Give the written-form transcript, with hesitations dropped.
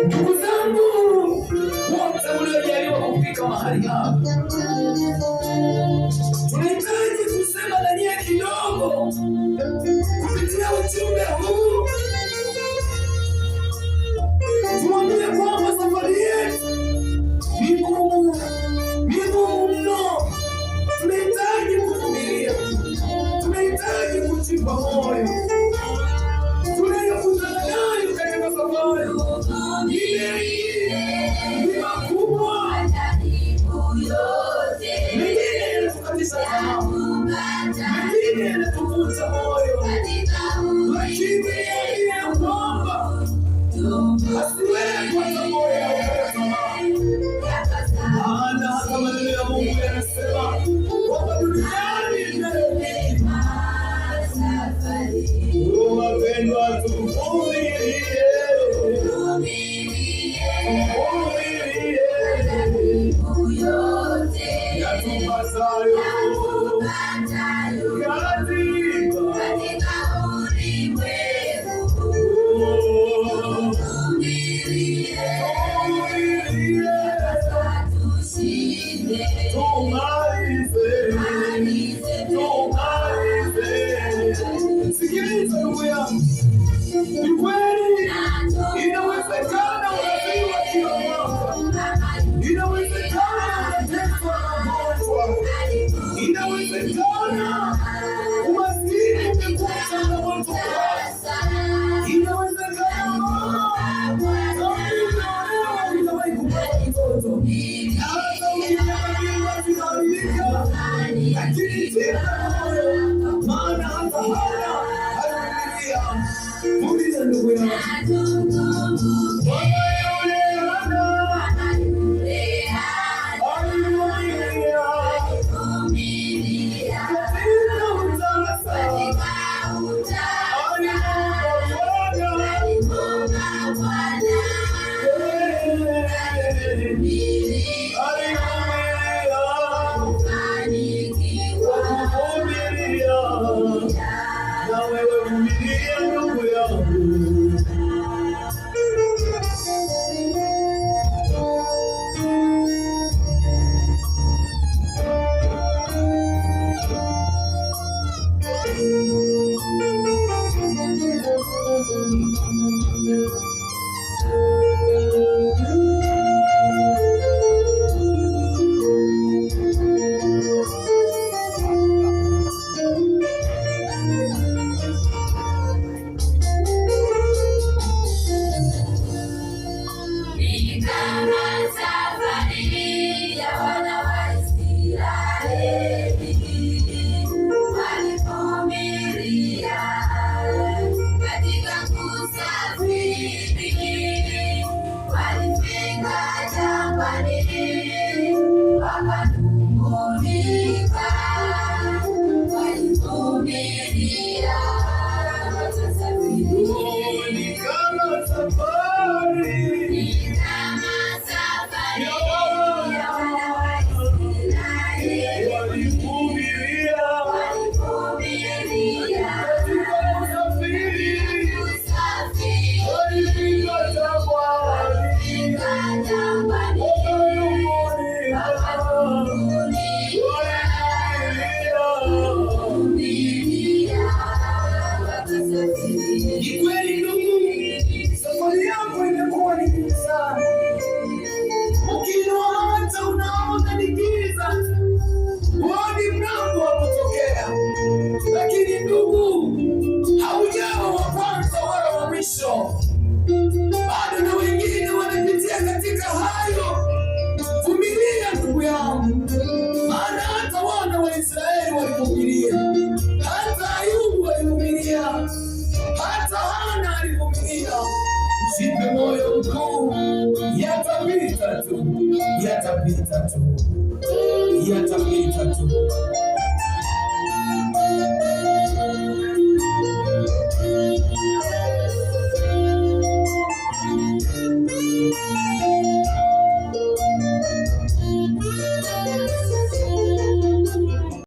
Ndugu zangu wote mliojaliwa kufika mahali hapa, tunahitaji kusema na nyie kidogo kupitia ujumbe huu. Tuambie kwamba safari yetu ni ngumu mno. Tunahitaji kuvumilia, tunahitaji kujipa moyo. Tunayokutana nayo katika safari ni makubwa, mengine yanatukatisha tamaa, mengine yanatukuza moyo, lakini yeye kwamba asiwe kwa moyo ya tamaa. Maana hata maneno ya Mungu yanasema kwamba duniani inayopita. Wapendwa, tuvumilie, yatupasayo katika ulimwengu. Sikiliza ndugu yangu, ni kweli inawezekana unazaliwa kila mwaka, inawezekana unateswa na magonjwa, inawezekana umaskini umekuwa changamoto kwako, inawezekana hujawahi kupata mtoto, hata ukiangalia zinaharibika, lakini tia moyo, maana hata haya haleluya. Muulize ndugu yangu, na wewe vumilia ndugu yangu. Ni kweli ndugu, safari yako imekuwa ni ngumu sana. Ukiinua macho unaona ni giza, huoni mlango wa kutokea. Lakini ndugu, haujawa wa kwanza wala wa mwisho, bado na wengine wanapitia katika hayo. Vumilia ndugu yangu, maana hata wana wa Israeli walivumilia, hata Ayubu walivumilia, hata Hana alivumilia. Usife moyo mkuu, yatapita tu, yatapita tu.